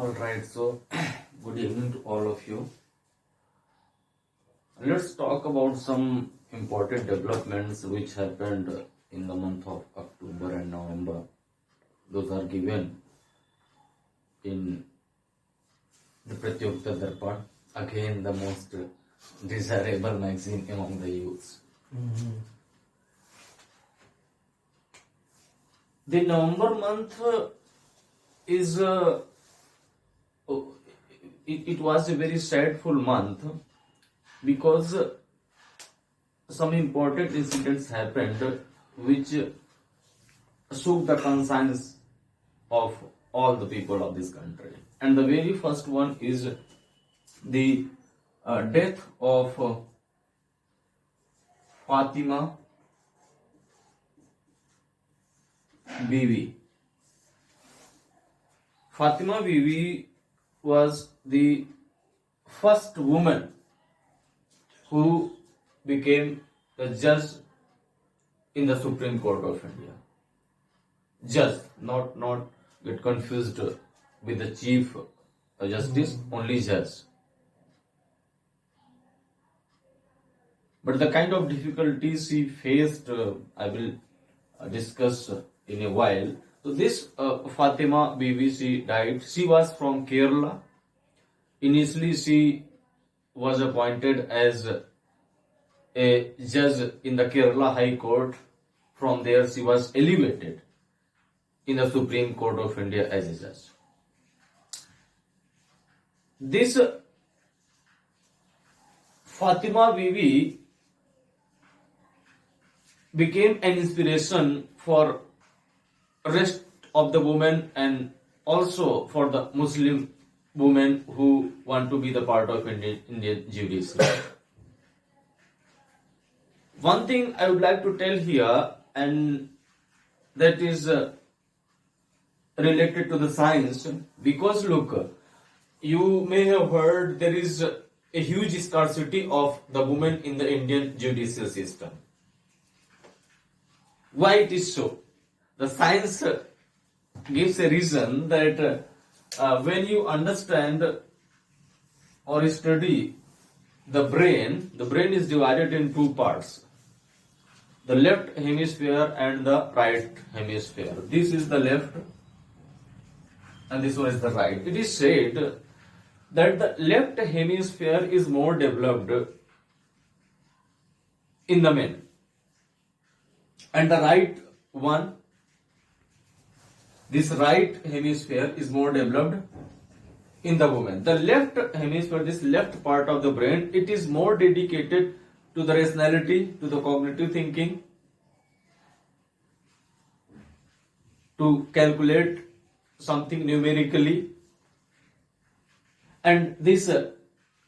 Alright, so good evening to all of you. Let's talk about some important developments which happened in the month of October and November. Those are given in the Pratiyogita darpan, again the most desirable magazine among the youths. The November month is it was a very sadful month because some important incidents happened which shook the conscience of all the people of this country. And the very first one is the death of Fatima Bibi. Fatima Bibi was the first woman who became the judge in the Supreme Court of India. Judge, not get confused with the Chief Justice, only judge. But the kind of difficulties she faced, I will discuss in a while. So this Fatima Bibi, she died. She was from Kerala. Initially, she was appointed as a judge in the Kerala High Court. From there, she was elevated in the Supreme Court of India as a judge. This Fatima Bibi became an inspiration for rest of the women and also for the Muslim women who want to be the part of Indian judiciary. One thing I would like to tell here, and that is related to the science, because look, you may have heard there is a huge scarcity of the women in the Indian judicial system. Why it is so? The science gives a reason that when you understand or study the brain is divided in two parts. The left hemisphere and the right hemisphere. This is the left and this one is the right. It is said that the left hemisphere is more developed in the men and the right one, this right hemisphere is more developed in the woman. The left hemisphere, this left part of the brain, it is more dedicated to the rationality, to the cognitive thinking, to calculate something numerically. And this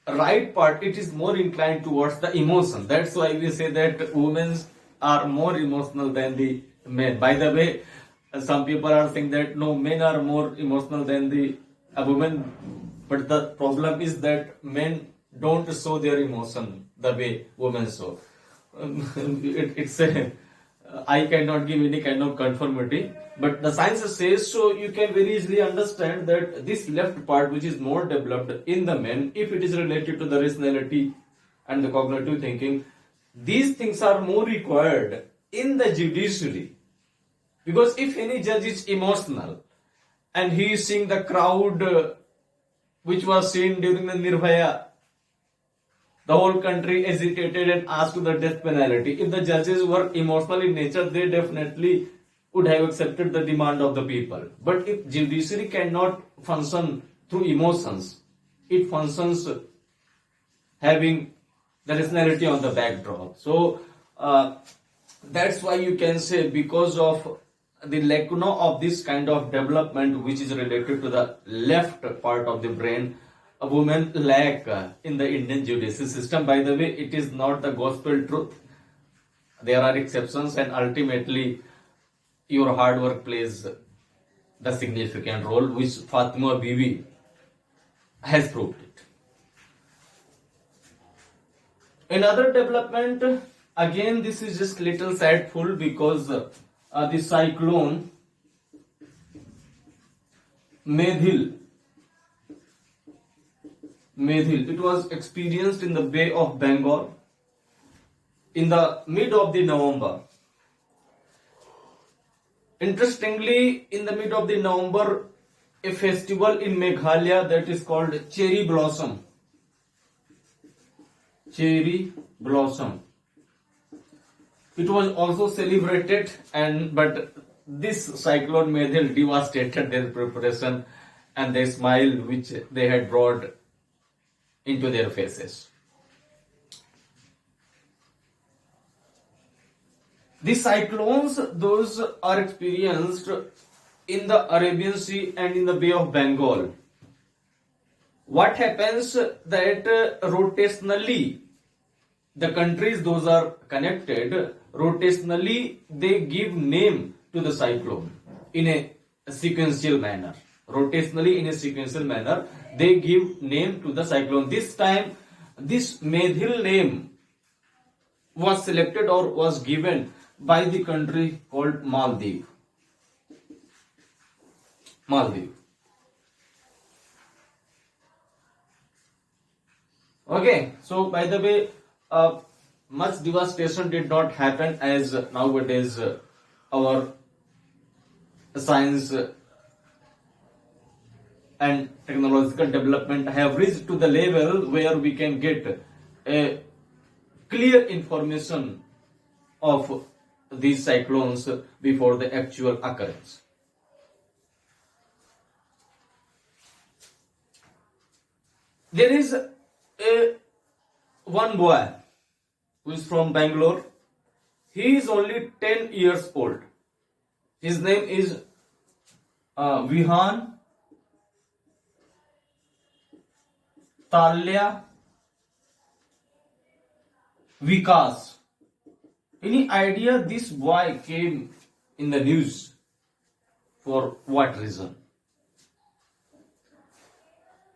right part, it is more inclined towards the emotion. That's why we say that women are more emotional than the men. By the way, some people are saying that no, men are more emotional than the women, but the problem is that men don't show their emotion the way women show. I cannot give any kind of conformity, but the science says so. You can very easily understand that this left part, which is more developed in the men, if it is related to the rationality and the cognitive thinking, these things are more required in the judiciary. Because if any judge is emotional and he is seeing the crowd which was seen during the Nirbhaya, the whole country agitated and asked for the death penalty. If the judges were emotional in nature, they definitely would have accepted the demand of the people. But if judiciary cannot function through emotions, it functions having the rationality on the backdrop. So that's why you can say, because of the lacuna of this kind of development which is related to the left part of the brain, a woman lack in the Indian judicial system. By the way, it is not the gospel truth. There are exceptions, and ultimately your hard work plays the significant role, which Fatima Bibi has proved it. Another development, again this is just little sadful because the cyclone Medhil Medhil. It was experienced in the Bay of Bengal in the mid of the November. Interestingly, in the mid of the November, a festival in Meghalaya that is called Cherry Blossom. Cherry Blossom. It was also celebrated, but this cyclone Medhil devastated their preparation and their smile which they had brought into their faces. The cyclones, those are experienced in the Arabian Sea and in the Bay of Bengal. What happens that rotationally, the countries those are connected, rotationally they give name to the cyclone in a sequential manner. Rotationally in a sequential manner, they give name to the cyclone. This time, this Medhil name was selected or was given by the country called Maldives. Maldives. Okay, so by the way, much devastation did not happen as nowadays our science and technological development have reached to the level where we can get a clear information of these cyclones before the actual occurrence. There is one boy who is from Bangalore. He is only 10 years old. His name is Vihan Talya Vikas. Any idea this boy came in the news? For what reason?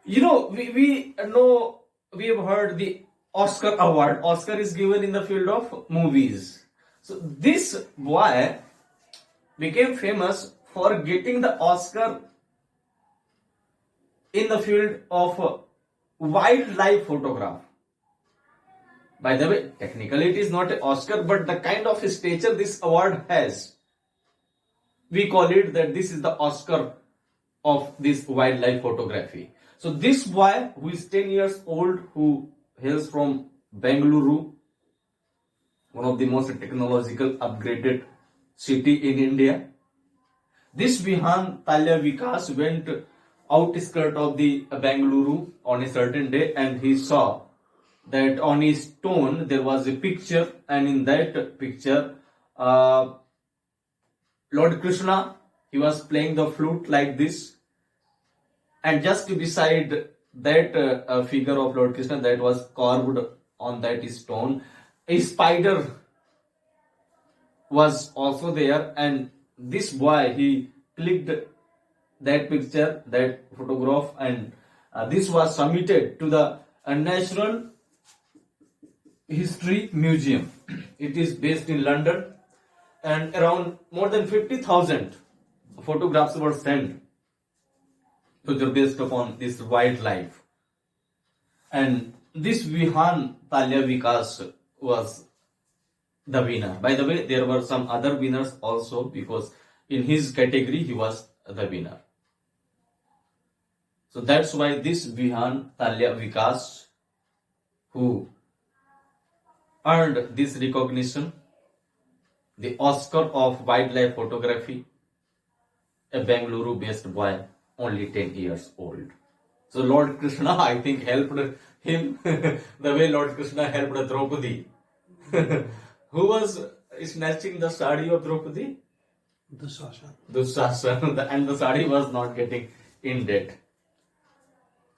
You know, we know, we have heard the Oscar award. Oscar is given in the field of movies. So this boy became famous for getting the Oscar in the field of wildlife photograph. By the way, technically it is not an Oscar, but the kind of stature this award has, we call it that this is the Oscar of this wildlife photography. So this boy who is 10 years old, who hails from Bengaluru, one of the most technological upgraded city in India. This Vihan Talya Vikas went outskirt of the Bengaluru on a certain day, and he saw that on his stone there was a picture, and in that picture Lord Krishna, he was playing the flute like this, and just beside that figure of Lord Krishna that was carved on that stone, a spider was also there, and this boy, he clicked that picture, that photograph, and this was submitted to the Natural History Museum. It is based in London, and around more than 50,000 photographs were sent to the based upon this wildlife. And this Vihan Talya Vikas was the winner. By the way, there were some other winners also, because in his category he was the winner. So that's why this Vihan Talya Vikas, who earned this recognition, the Oscar of wildlife photography, a Bengaluru based boy, only 10 years old. So Lord Krishna, I think, helped him the way Lord Krishna helped Draupadi. Who was snatching the sari of Draupadi? Dushasana. And the sari was not getting in debt.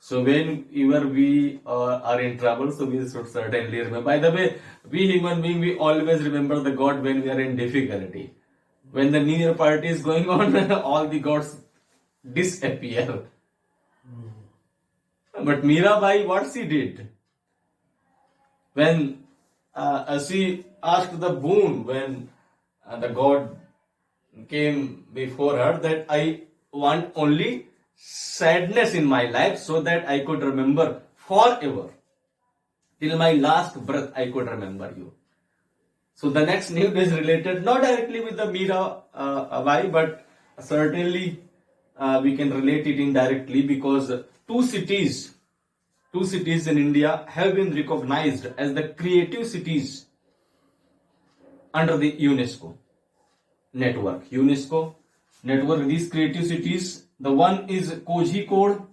So whenever we are in trouble, so we should certainly remember. By the way, we human beings, we always remember the God when we are in difficulty. When the New Year party is going on, all the gods disappear. But Mirabai, what she did? When she asked the boon, when the God came before her, that I want only sadness in my life so that I could remember forever. Till my last breath, I could remember you. So the next news is related not directly with the Mira Bai, but certainly we can relate it indirectly, because two cities in India have been recognized as the creative cities under the UNESCO network. UNESCO network, these creative cities, the one is Kozhikode,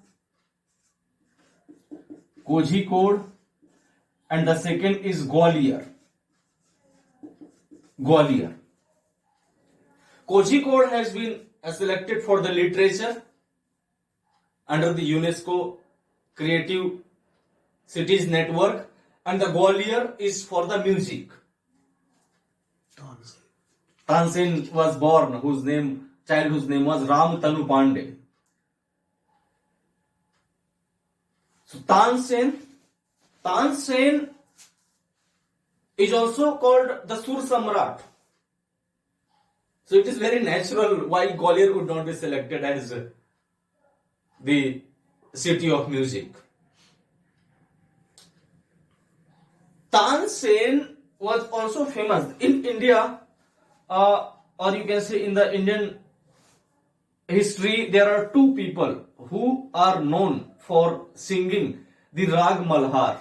and the second is Gwalior. Kozhikode has been selected for the literature under the UNESCO Creative Cities Network, and the Gwalior is for the music. Tansen was born, whose name was Ram Tanu Pandey. So Tansen is also called the Sur Samrat. So it is very natural why Gwalior would not be selected as the city of music. Tansen was also famous in India, or you can say in the Indian history. There are two people who are known for singing the Rag Malhar.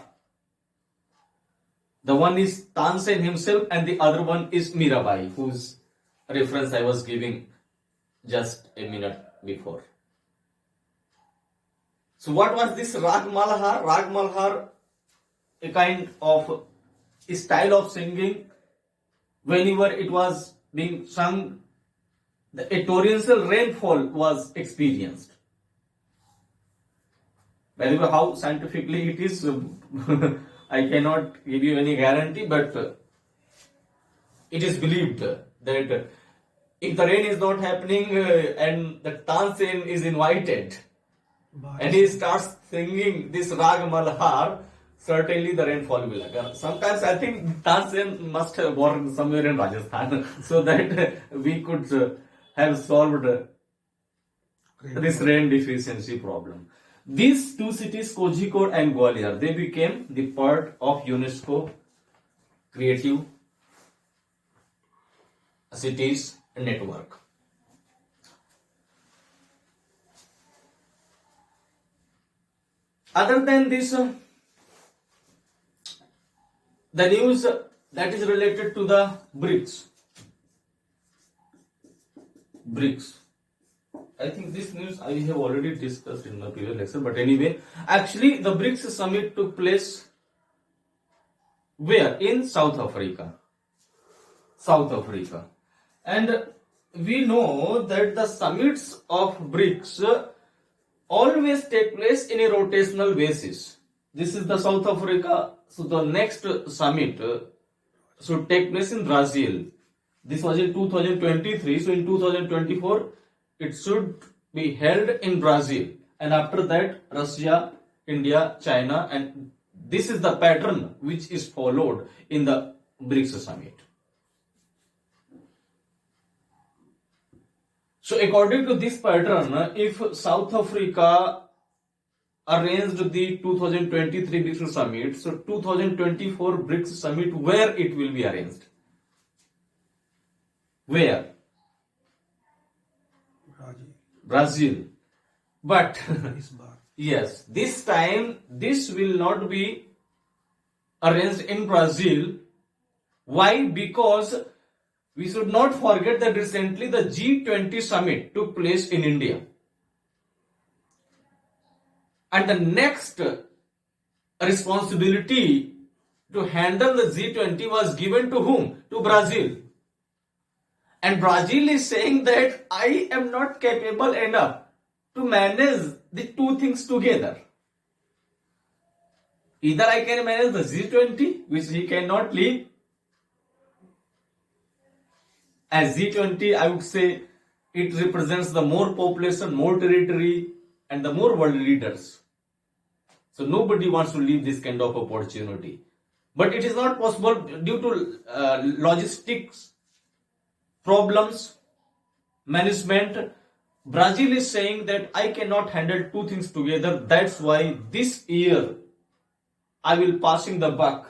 The one is Tansen himself, and the other one is Mirabai, whose reference I was giving just a minute before. So what was this Rag Malhar? Rag Malhar, a kind of a style of singing. Whenever it was being sung, a torrential rainfall was experienced. By the way, how scientifically it is, I cannot give you any guarantee, but it is believed that if the rain is not happening and the Tansen is invited and he starts singing this Rag Malhar, certainly the rainfall will occur. Sometimes I think Tansen must have born somewhere in Rajasthan so that we could have solved this rain deficiency problem. These two cities, Kozhikode and Gwalior, they became the part of UNESCO Creative Cities Network. Other than this, the news that is related to the BRICS. I think this news I have already discussed in my previous lecture, but anyway, actually the BRICS summit took place where? In South Africa. And we know that the summits of BRICS always take place in a rotational basis. This is the South Africa. So the next summit should take place in Brazil. This was in 2023. So in 2024, it should be held in Brazil. And after that, Russia, India, China, and this is the pattern which is followed in the BRICS summit. So according to this pattern, if South Africa arranged the 2023 BRICS summit, so 2024 BRICS summit, where it will be arranged? Where? Brazil. But yes, this time this will not be arranged in Brazil. Why? Because we should not forget that recently the G20 summit took place in India. And the next responsibility to handle the G20 was given to whom? To Brazil. And Brazil is saying that I am not capable enough to manage the two things together. Either I can manage the G20, which he cannot lead. As G20, I would say it represents the more population, more territory, and the more world leaders. So nobody wants to leave this kind of opportunity. But it is not possible due to logistics problems, management. Brazil is saying that I cannot handle two things together. That's why this year I will passing the buck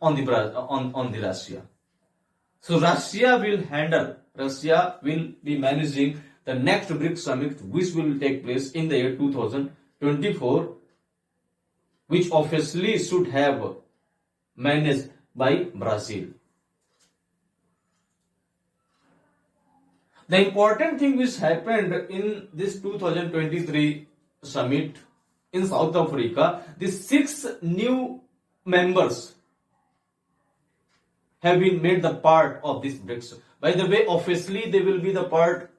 on the Russia. So Russia will be managing the next BRICS summit, which will take place in the year 2024, which obviously should have managed by Brazil. The important thing which happened in this 2023 summit in South Africa, the 6 new members have been made the part of this BRICS. By the way, obviously they will be the part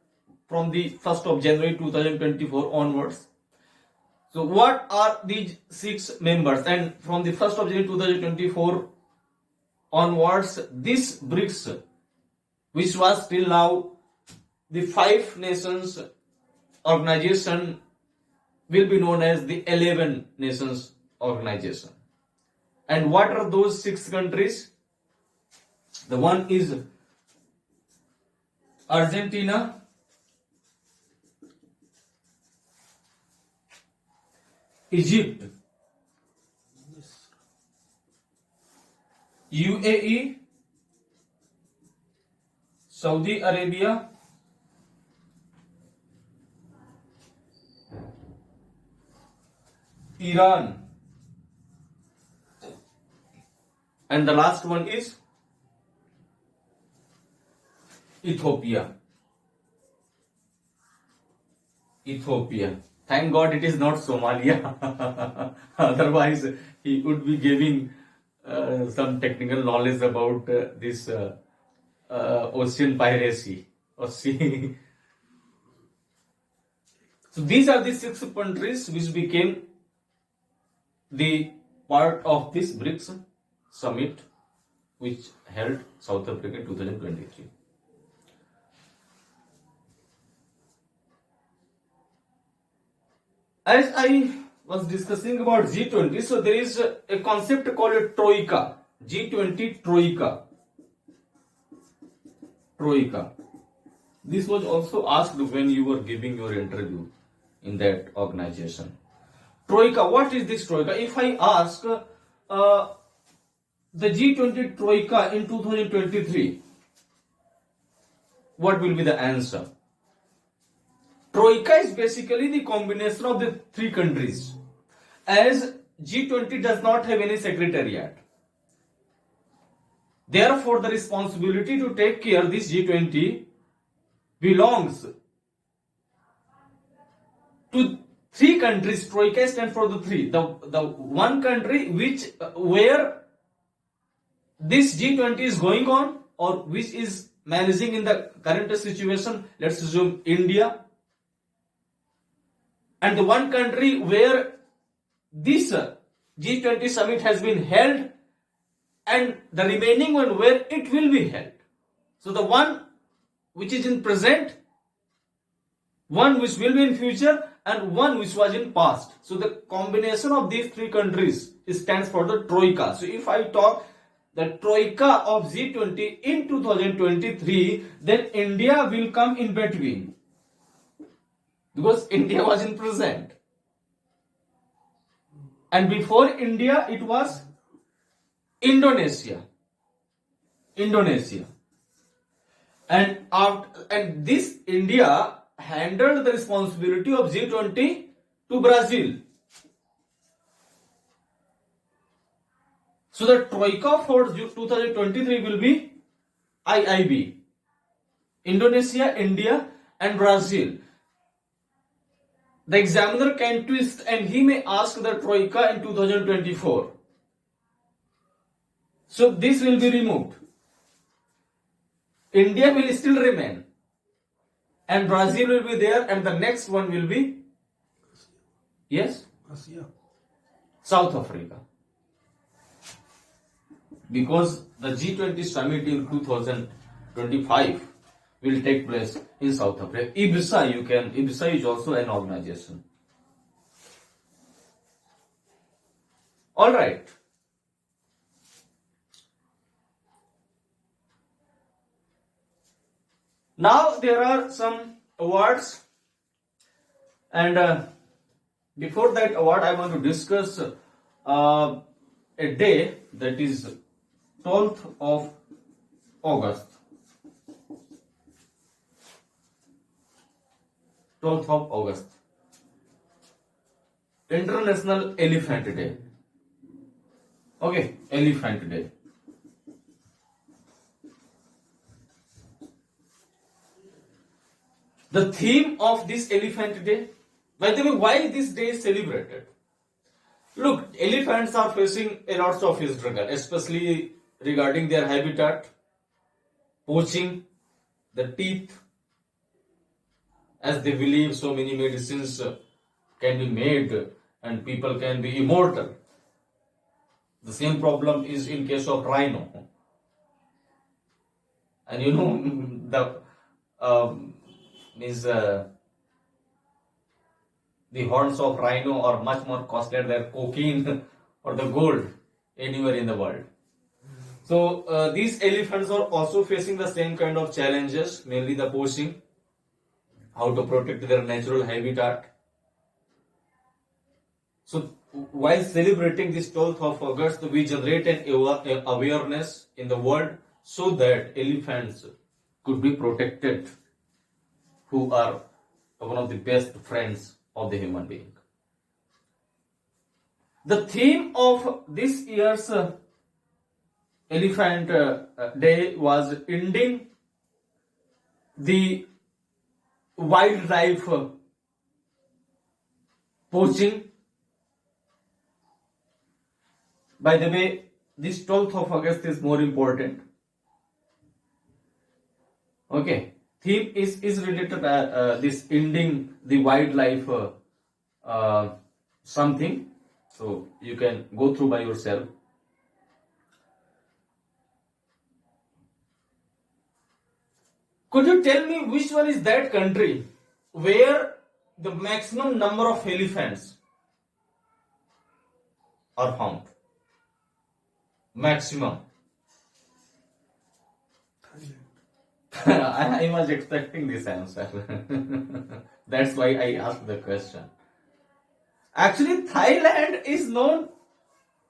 from the 1st of January 2024 onwards. So what are these 6 members? And from the 1st of January 2024 onwards, this BRICS, which was till now the 5 nations organization, will be known as the 11 nations organization. And what are those 6 countries? The one is Argentina, Egypt, UAE, Saudi Arabia, Iran, and the last one is Ethiopia. Thank God it is not Somalia. Otherwise, he would be giving some technical knowledge about this ocean piracy or sea. So these are the 6 countries which became the part of this BRICS summit, which held South Africa in 2023. As I was discussing about G20, so there is a concept called a Troika. G20 Troika. This was also asked when you were giving your interview in that organization. Troika, what is this Troika? If I ask the G20 Troika in 2023, what will be the answer? Troika is basically the combination of the 3 countries, as G20 does not have any secretariat. Therefore, the responsibility to take care of this G20 belongs to 3 countries. Troika stands for the 3. The one country where this G20 is going on, or which is managing in the current situation, let's assume India. And the one country where this G20 summit has been held, and the remaining one where it will be held. So the one which is in present, one which will be in future, and one which was in past. So the combination of these 3 countries stands for the Troika. So if I talk the Troika of G20 in 2023, then India will come in between, because India was in present. And before India, it was Indonesia. And this India handled the responsibility of G20 to Brazil. So the Troika for 2023 will be IIB, Indonesia, India, and Brazil. The examiner can twist and he may ask the Troika in 2024. So this will be removed. India will still remain, and Brazil will be there, and the next one will be, yes, South Africa. Because the G20 summit in 2025 will take place in South Africa. IBSA is also an organization. All right. Now there are some awards, and before that award I want to discuss uh, a day that is 12th of August. 12th of August. International Elephant Day. Okay, Elephant Day. The theme of this Elephant Day, by the way, why this day is celebrated? Look, elephants are facing a lot of struggle, especially regarding their habitat, poaching, the teeth, as they believe so many medicines can be made and people can be immortal. The same problem is in case of rhino. And you know, the means the horns of rhino are much more costlier than cocaine or the gold anywhere in the world. So these elephants are also facing the same kind of challenges, mainly the poaching, how to protect their natural habitat. So while celebrating this 12th of August, we generate an awareness in the world so that elephants could be protected, who are one of the best friends of the human being. The theme of this year's Elephant Day was ending the wildlife poaching. By the way, this 12th of August is more important. Okay, theme is related this ending the wildlife something. So you can go through by yourself. Could you tell me which one is that country where the maximum number of elephants are found? Maximum. I was expecting this answer. That's why I asked the question. Actually, Thailand is known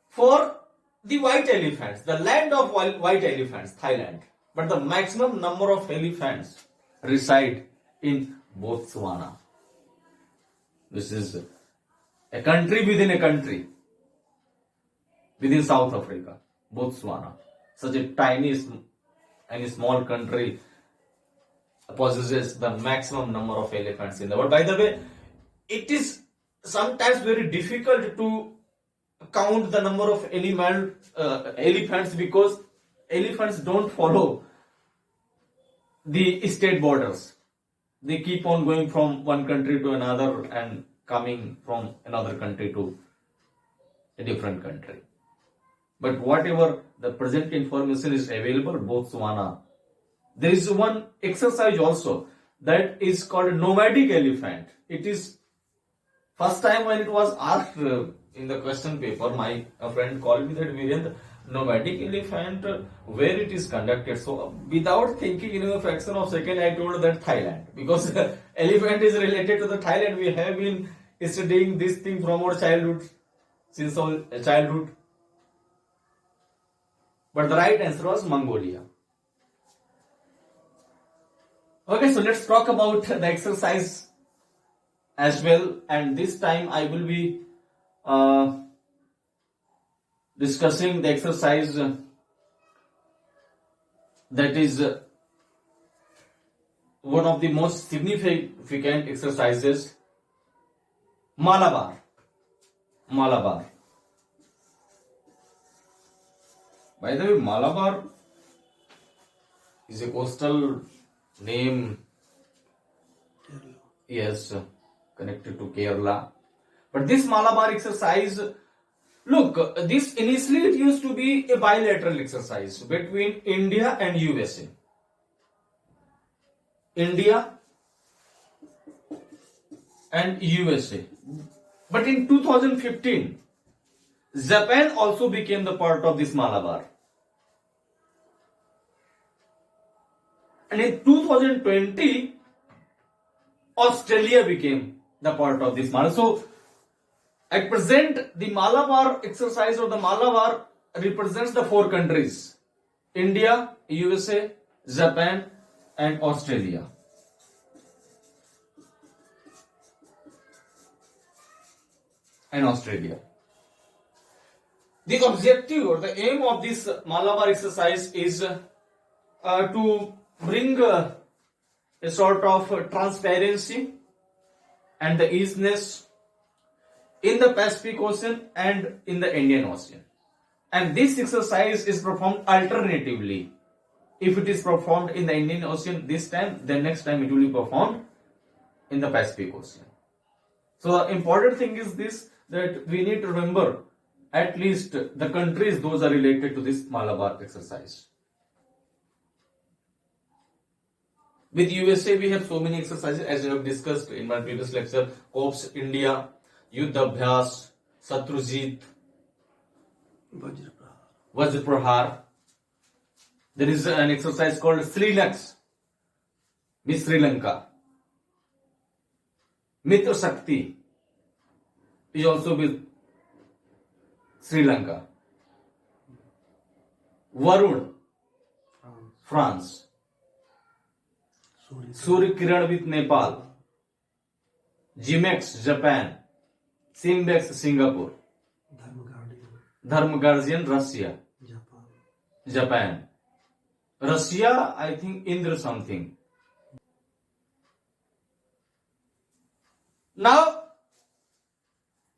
for the white elephants, the land of white elephants, Thailand. But the maximum number of elephants reside in Botswana. This is a country within a country, within South Africa, Botswana. Such a tiny and small country possesses the maximum number of elephants in the world. By the way, it is sometimes very difficult to count the number of elephants because elephants don't follow the state borders. They keep on going from one country to another and coming from another country to a different country. But whatever the present information is available, Botswana. There is one exercise also that is called nomadic elephant. It is first time when it was asked in the question paper, my friend called me that Virendra, nomadic elephant, where it is conducted. So without thinking in a fraction of a second, I told that Thailand, because elephant is related to the Thailand. We have been studying this thing from our childhood, since our childhood. But the right answer was Mongolia. Okay, so let's talk about the exercise as well, and this time I will be discussing the exercise that is one of the most significant exercises, Malabar. Malabar. By the way, Malabar is a coastal name, yes, connected to Kerala. But this Malabar exercise, look, this initially it used to be a bilateral exercise between India and USA. India and USA. But in 2015, Japan also became the part of this Malabar. And in 2020, Australia became the part of this Malabar. So At present, the Malabar exercise or the Malabar represents the four countries: India, USA, Japan, and Australia. The objective or the aim of this Malabar exercise is to bring a sort of transparency and the easiness in the Pacific Ocean and in the Indian Ocean. And this exercise is performed alternatively. If it is performed in the Indian Ocean this time, then next time it will be performed in the Pacific Ocean. So the important thing is this, that we need to remember at least the countries those are related to this Malabar exercise. With USA, we have so many exercises as I have discussed in my previous lecture: Corps India, Yuddha Abhyas, Satrujit, Vajraprahar. There is an exercise called Sri Lux, with Sri Lanka. Mitra Shakti is also with Sri Lanka. Varun, France. Surya Kiran with Nepal. Gimex, Japan. Simbex, Singapore. Dharma Guardian, Russia. Japan. Russia, I think Indra something. Now,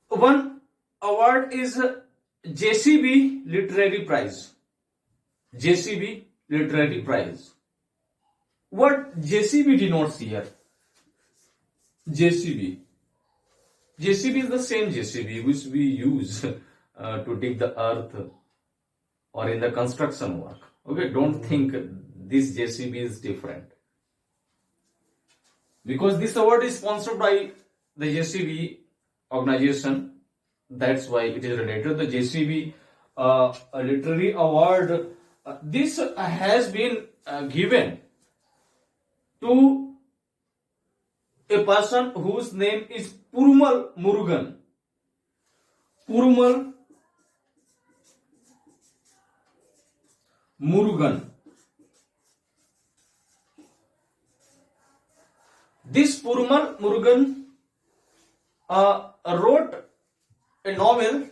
one award is JCB Literary Prize. JCB Literary Prize. What JCB denotes here? JCB. JCB is the same JCB which we use to dig the earth or in the construction work. Okay, don't think this JCB is different. Because this award is sponsored by the JCB organization, that's why it is related. The JCB Literary Award, this has been given to a person whose name is Perumal Murugan. Perumal Murugan. This Perumal Murugan wrote a novel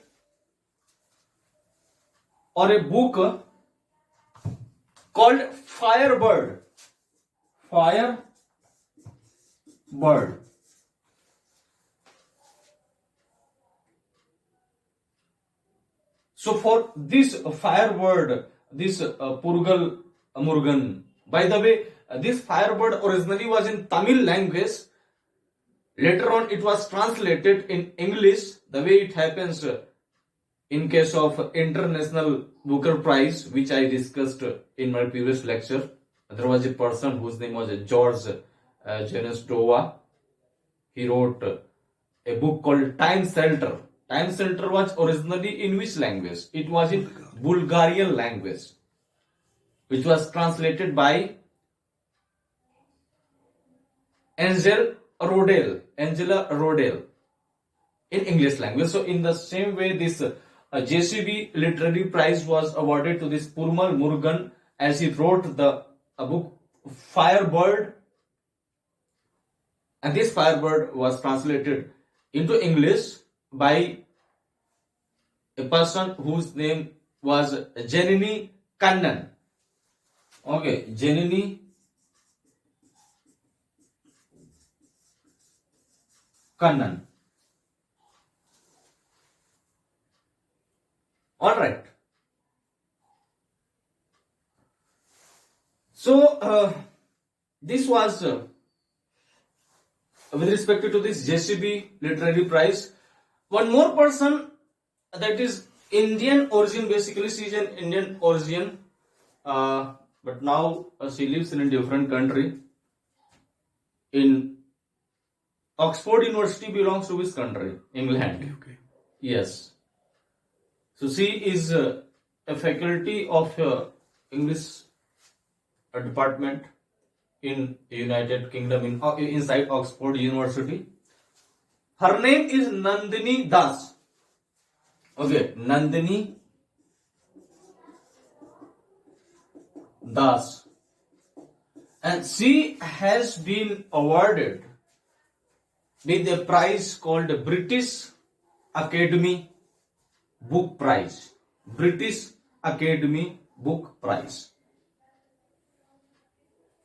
or a book called Firebird. Firebird. So for this Firebird, this Perumal Murugan, by the way, this Firebird originally was in Tamil language. Later on, it was translated in English, the way it happens in case of International Booker Prize, which I discussed in my previous lecture. There was a person whose name was George Janus Dova. He wrote a book called Time Shelter. Time Shelter was originally in which language? It was in Bulgarian language, which was translated by Angela Rodel in English language. So in the same way, this JCB Literary Prize was awarded to this Perumal Murugan as he wrote the book Firebird, and this Firebird was translated into English by a person whose name was Janini Kannan. Okay, Janini Kannan. All right. So this was with respect to this JCB Literary Prize. One more person, that is Indian origin. Basically, she is an Indian origin, but now she lives in a different country. In Oxford University belongs to which country? England. Okay. Yes. So she is a faculty of English department in United Kingdom inside Oxford University. Her name is Nandini Das. Okay, Nandini Das. And she has been awarded with a prize called British Academy Book Prize. British Academy Book Prize.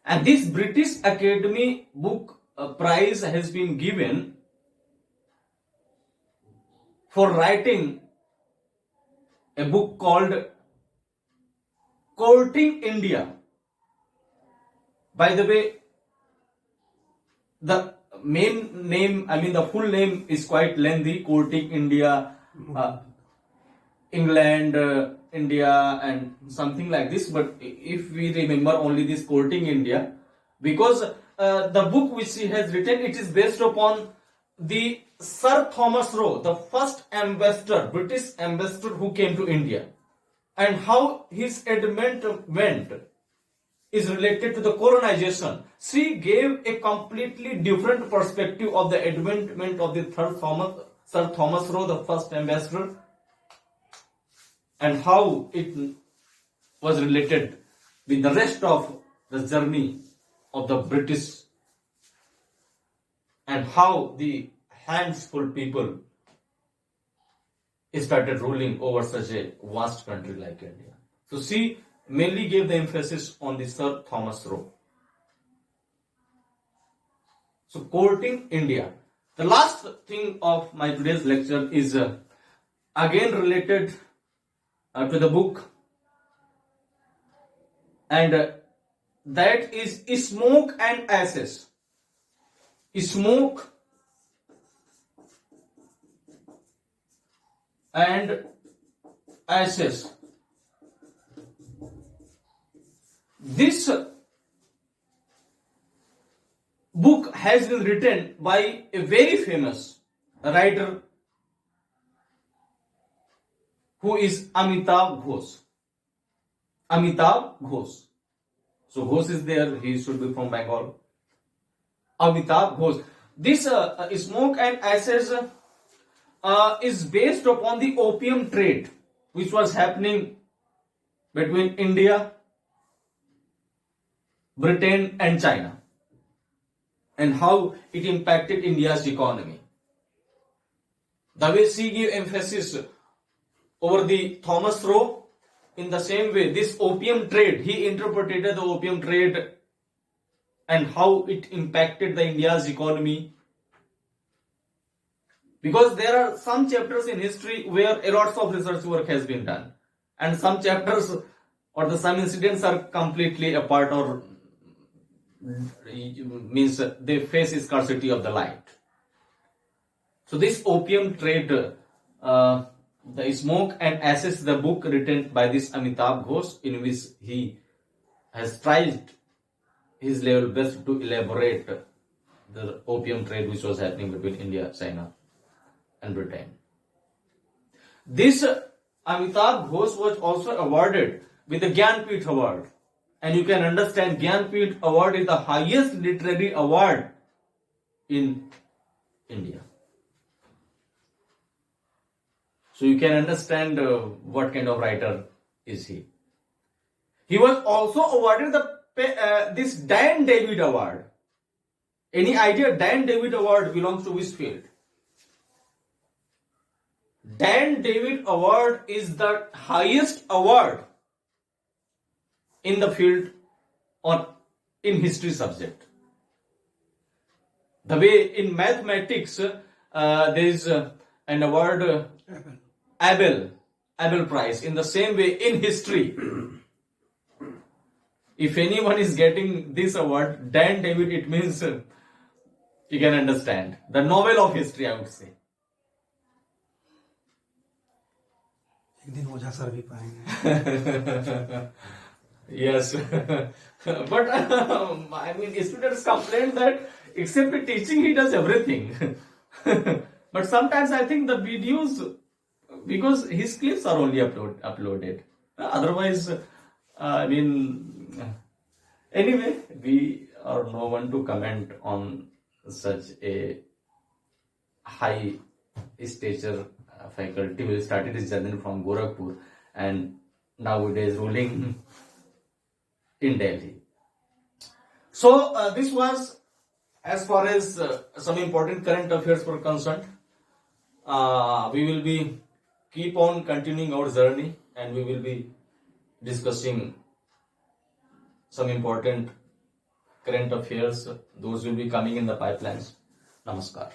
And this British Academy Book Prize has been given for writing a book called Courting India. By the way, the main name, the full name is quite lengthy: Courting India, England, India, and something like this. But if we remember only this Courting India, because the book which he has written, it is based upon the Sir Thomas Roe, the first ambassador, British ambassador who came to India, and how his advent went is related to the colonization. She gave a completely different perspective of the adventment of the Sir Thomas Roe, the first ambassador, and how it was related with the rest of the journey of the British, and how the handful people started ruling over such a vast country like India. So she mainly gave the emphasis on the Sir Thomas Roe. So Courting India. The last thing of my today's lecture is again related to the book, and that is Smoke and Ashes. Smoke and Ashes. This book has been written by a very famous writer who is Amitabh Ghosh. Amitabh Ghosh. So Ghosh is there, he should be from Bengal. Amitabh Ghosh. This Smoke and Ashes is based upon the opium trade which was happening between India, Britain and China, and how it impacted India's economy. The way she gave emphasis over the Thomas Roe, in the same way this opium trade, he interpreted the opium trade and how it impacted the India's economy. Because there are some chapters in history where a lot of research work has been done, and some chapters or some incidents are completely apart, or means they face scarcity of the light. So this opium trade, the Smoke and Ashes, the book written by this Amitabh Ghosh, in which he has tried his level best to elaborate the opium trade which was happening between India, China and Britain. This Amitabh Ghosh was also awarded with the Gyanpith Award. And you can understand Gyanpith Award is the highest literary award in India. So you can understand what kind of writer is he. He was also awarded this Dan David Award. Any idea? Dan David Award belongs to which field? Dan David Award is the highest award in the field or in history subject. The way in mathematics there is an award, Abel Prize. In the same way in history, if anyone is getting this award, Dan David, it means you can understand the Nobel of history, I would say. एक दिन ओझा sir भी पाएंगे. Yes, but students complain that except teaching he does everything. But sometimes I think the videos, because his clips are only uploaded. Otherwise, anyway, we are no one to comment on such a high stature faculty who started his journey from Gorakhpur and nowadays ruling in Delhi. So this was as far as some important current affairs were concerned. We will be keep on continuing our journey and we will be discussing some important current affairs. Those will be coming in the pipelines. Namaskar.